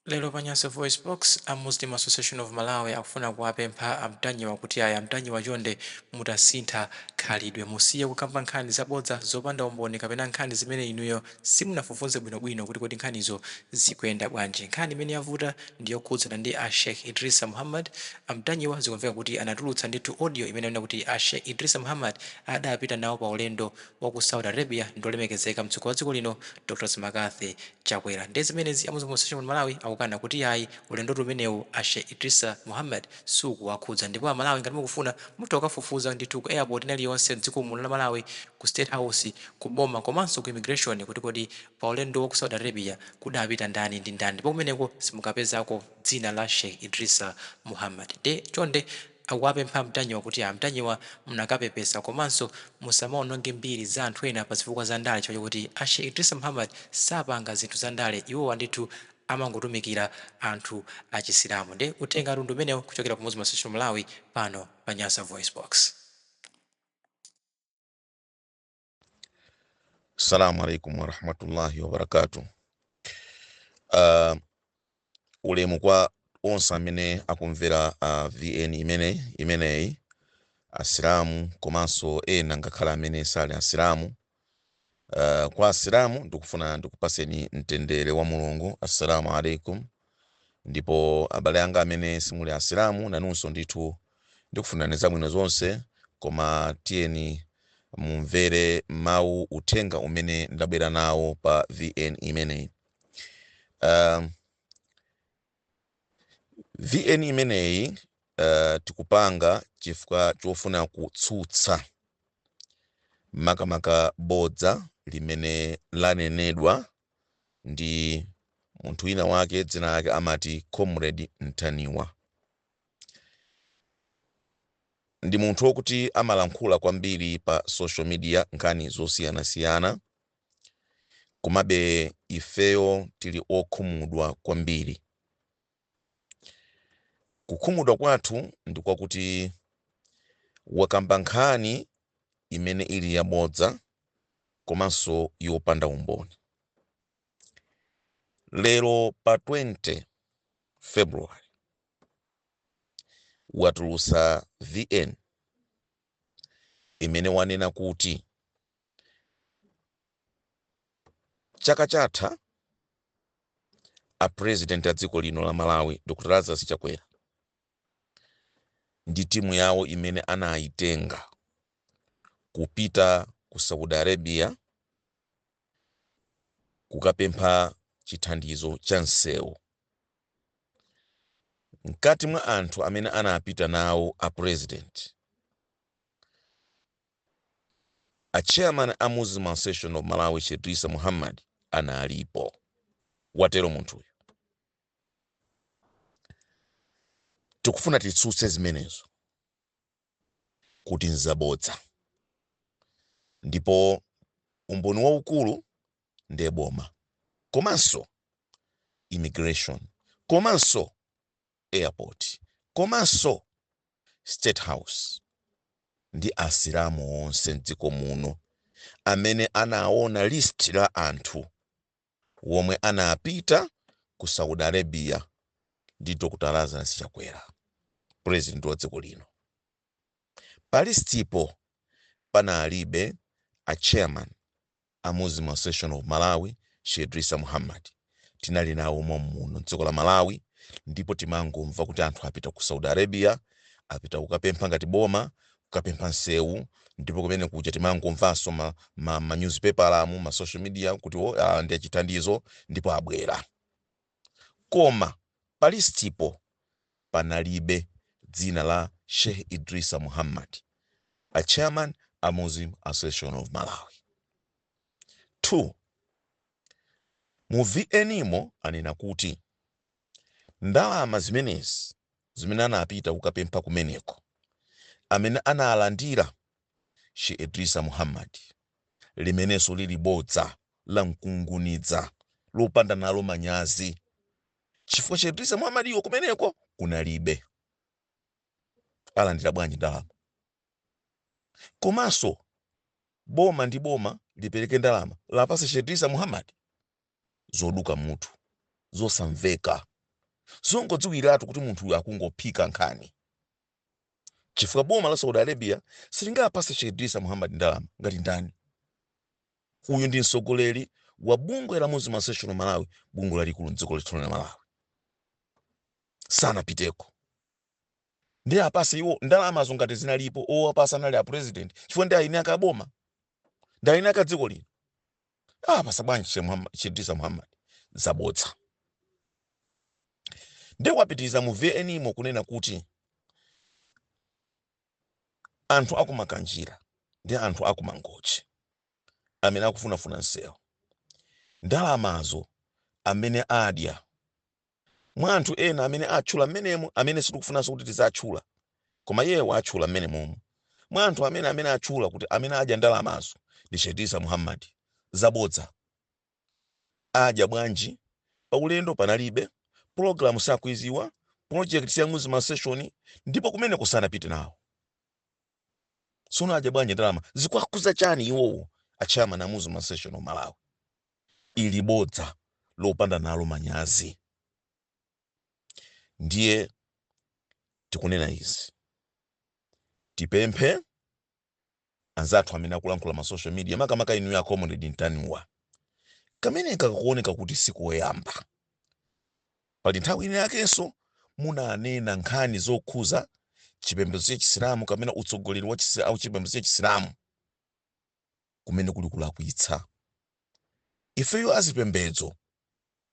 Lero Panyansa Voice Box, a Muslim Association of Malawi akufuna kuwapempha amtanyiwa kuti aya amtanyiwa chonde mutasintha khalidwe musiye kukamba nkhani zabodza zopanda umboni kapena nkhani zimene inuyo simunafufuze bwinobwino kuti kodi nkhanizo zikuyenda bwanji. Nkhani imene yavuta ndiyokhudzana ndi a Sheikh Idrisa Muhammad. Amtanyiwa zikumveka kuti anatulutsa ndithu audio imene inena kuti a Sheikh Idrisa Muhammad adapita nawo pa ulendo wa ku Saudi Arabia ndolemekezeka mtsogoleri wa dziko lino Dr. Magathi Chakwera. Ndi zimenezi a Muslim Association of Malawi akukana kuti yayi ulendo umenewu a Sheikh Idrisa Muhammad sukuwakhudza, ndipo Malawi ngati mukufuna mutha kufufuza ndithu ku airport iliyonse m'dziko muno la Malawi, ku State House, ku boma komanso ku immigration kuti kodi pa ulendo wa ku Saudi Arabia kudapita ndani ndi ndani, ndipo kumeneko simukapezako dzina la Sheikh Idrisa Muhammad. De chonde akuwapempha amtanyiwa kuti amtanyiwa mnakapepesa komanso musamaononge mbiri za anthu ena pa zifukwa za ndale, chifukwa kuti a Sheikh Idrisa Muhammad sapanga zinthu za ndale, iwo ndithu amangotumikira anthu achisilamu. Ndi utenga rundu umenewu kuchokera ku Muslim Association of Malawi pano pa Nyasa Voice Box. Assalamu alaikum warahmatullahi wabarakatuh. Ulemu kwa onse amene akumvera VN imeneyi asilamu komanso ena ngakhala amene sali asilamu. Kwa asilamu ndikufuna ndikupaseni mtendere wa Mulungu, assalamu alaikum. Ndipo abale anga amene simuli asilamu nanunso ndithu ndikufuna zabwino zonse, koma tiyeni mumvere mawu uthenga umene ndabwera nawo pa VN imeneyi. VN imeneyi tikupanga chifukwa chofuna kutsutsa makamaka bodza limene lanenedwa ndi munthu wina wake dzina lake amati Comrade Mtaniwa. Ndi munthu wokuti amalankhula kwambiri pa social media nkhani zosiyanasiyana, komabe ifeyo tili okhumudwa kwambiri. Kukhumudwa kwathu ndi kwakuti wakamba nkhani imene ili yabodza komanso yopanda umboni. Lero pa 20 February watulusa VN imene wanena kuti chaka chatha a president a dziko lino la Malawi Dr. Lazarus Chakwera ndi timu yawo imene anayitenga kupita ku Saudi Arabia kukapempha chithandizo cha nsewu. Mkati mwa anthu amene anapita nawo a president, a chairman a Muslim Association of Malawi Sheikh Idrisa Muhammad analipo. Watero munthuyo. Tikufuna titsutse zimenezo kuti nzabodza. Ndipo umboni waukulu ndiye boma, komanso immigration, komanso airport, komanso State House, ndi asilamu onse m'dziko muno amene anaona list la anthu womwe anapita ku Saudi Arabia ndi Dr. Lazarus Chakwera, president wa dziko lino. Pa listipo panalibe a chairman a Muslim Association of Malawi Sheikh Idrisa Muhammad. Tinali nawo muno dziko la Malawi, ndipo timangomva kuti anthu apita ku Saudi Arabia, apita kukapempha ngati boma, kukapempha nsewu, ndipo kumene kuja timangomvanso ma newspaper alamu, ma social media kuti ndi chithandizo ndipo abwera. Koma pa listipo panalibe dzina la Sheikh Idrisa Muhammad, a chairman a Muslim Association of Malawi. 2. Mu VN anena kuti ndalama zimenezi zimene anapita kukapempha kumeneko, amene analandira Sheikh Idrisa Muhammad, limenenso lili bodza la mkungunidza lopanda nalo manyazi. Chifukwa Sheikh Idrisa Muhammad iyo kumeneko kunalibe. Alandira bwanji ndalama? Komanso boma ndi boma lipereke ndalama lapasa Sheikh Idrisa Muhammad? Zoduka mutu, zosamveka. zongodziwiratu kuti munthu uyu akungophika nkhani. Chifukwa boma la Saudi Arabia silingapase Sheikh Idrisa Muhammad ndalama ngati ndani. Uyu ndi mtsogoleri wa bungwe la Muslim Association of Malawi, bungwe lalikulu mdziko lathu la Malawi. Sanapiteko. Ndi apase iwo ndalamazo ngati zinalipo owapasa anali a president chifukwa ndi aine akaboma. Ndi aine akadziko lino. Apasa bwanji Sheikh Idrisa Muhammad zabodza. Ndi wapitiriza mu VNimo kunena kuti anthu akumakanjira ndi anthu akumangochi amene akufunafuna nsewu ndalamazo amene adya mwa anthu ena amene atchula mmenemo amene sitikufunanso kuti tizatchula koma yewo atchula mmenemo mwa anthu amene atchula kuti amene adya ndalamazo ndi Sheikh Idrisa Muhammad zabodza. Adya bwanji paulendo panalibe, program sakwiziwa, project ya Muslim Association ndipo kumene kusanapite nawo. Sono adya bwanji ndalama zikwakuza chani iwowo achama na Muslim Association of Malawi. Ili bodza lopanda nalo manyazi. Ndiye tikunena izi. Tipemphe anzathu amene akulankhula ma social media makamaka inu ya community ntaniwa. Kamene kakuoneka kuti sikuweyamba. Pali nthawi ine yakenso munanena nkhani zokhuza chipembedzo cha Chisilamu kamene utsogoleri wa au chipembedzo cha Chisilamu kumene kuli kulakwitsa. Ifeyo azipembedzo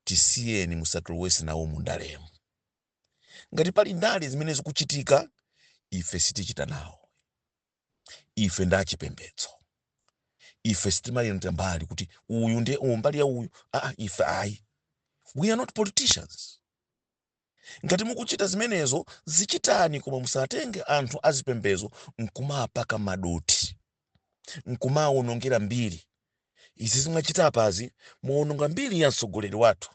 tisiyeni musatulowese nawo mundalemo. Ngati pali ndale zimene zikuchitika ife sitichita nawo. Ife ndachipembedzo. Ife sitimayenda mbali kuti uyu ndi umbali ya uyu. Ife ayi. We are not politicians. Ngati mukuchita zimenezo zichitani koma musatenge anthu azipembezo nkumapaka madoti. Nkumawonongera mbiri. Izi zimachita apazi muononga mbiri ya mtsogoleri wathu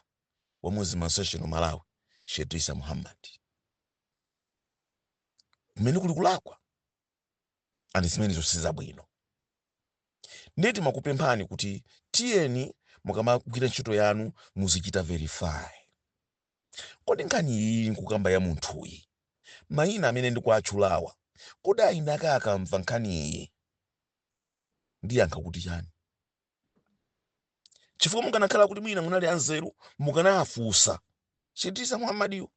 wa Muslim Association of Malawi, Sheikh Idrisa Muhammad. Kumene kuli kulakwa. Ani zimenezo sizabwino. Ndeti makupemphani kuti tiyeni mukamagwira ntchito yanu muzichita verify. Kodi nkhani iyi nkukamba ya munthuyi mayina amene ndikuatchulawa kodi ayina akamva nkhani iyi ndiyankha kuti chani? Chifukwa mukanakhala kuti mwina munali anzeru mukanafunsa Sheikh Idrisa Muhammad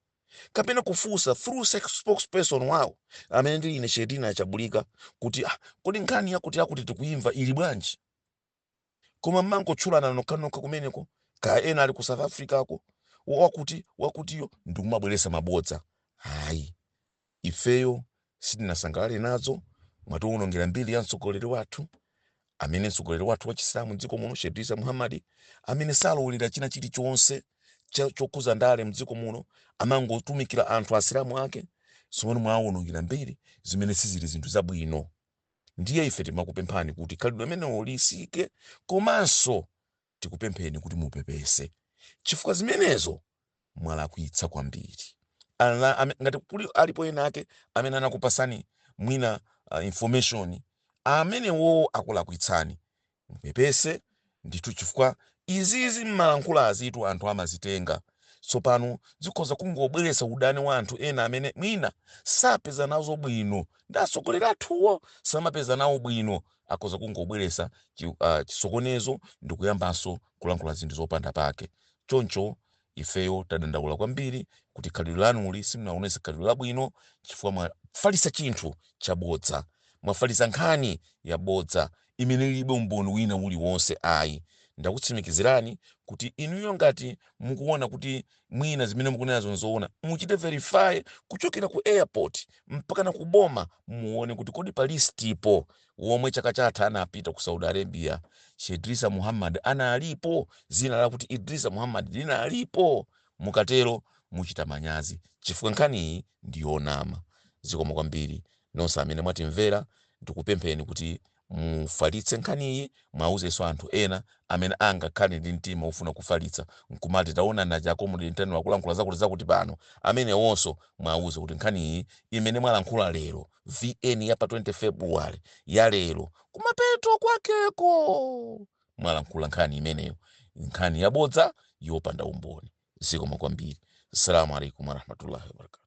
kapena kufunsa through spokesperson wawo amene ndili ine Sheikh Achabulika kuti kodi nkhani yakuti tikuimva ili bwanji. Koma mangotchulana nokha kumeneko ka ena ali ku South Africa ako wakutiyo ndikumabweresa mabodza. Hayi, ifeyo sitinasangalale nazo mwatiwonongera mbiri ya mtsogoleri wathu amene mtsogoleri wathu wa Chisilamu mdziko muno Sheikh Idrisa Muhammad amene salowolera china chilichonse chokuza ndale mdziko muno amangotumikira anthu asilamu ake. Sono mwawonongera mbiri zimene sizili zinthu zabwino. Ndiye ife timakupemphani kuti khalidwe amenewo lisike komanso tikupempheni kuti mupepese chifukwa zimenezo mwalakwitsa kwambiri. Ngati kuli alipo ena ake amene anakupasani mwina information amenewo akulakwitsani mupepese ndithu chifukwa izizi mmalankhula azitu anthu amazitenga. Tsopano zikhoza kungobweretsa udani wa anthu ena amene mwina sapeza nazo bwino ndi atsogoleri athuwo samapeza nawo bwino akhoza kungobweretsa chisokonezo ndi kuyambanso kulankhula zinthu zopanda pake. Choncho ifeyo tadandaula kwambiri kuti khalidwe lanu simunaonese khalidwe labwino chifukwa mwafalitsa chinthu chabodza, mwafalitsa nkhani yabodza imene ilibe umboni wina uliwonse ayi. Ndakutsimikizirani kuti inuyo ngati mukuona kuti mwina zimene mukunena zonzoona muchite verify kuchokera ku airport mpaka na kuboma muone kuti kodi pa list ipo womwe chaka chatha anapita ku Saudi Arabia Sheikh Idrisa Muhammad analipo, zina la kuti Idrisa Muhammad linalipo. Mukatero muchita manyazi chifukwa nkhani iyi ndiyonama. Zikomo kwambiri nonse amene mwatimvera ndikupempheni kuti mufalitse nkhani iyi mwauzenso anthu ena amene angakhale ndi mtima ufuna kufalitsa nkumati taona na Jacomo ndintani wakulankhula zakuti pano amene wonso mwauze kuti nkhani iyi imene mwalankhula lero VN ya pa 20 February ya lero kumapeto kwakeko mwalankhula nkhani imeneyo nkhani yabodza yopanda umboni. Zikomo kwambiri. Assalamu alaikum warahmatullahi wabarakatuh.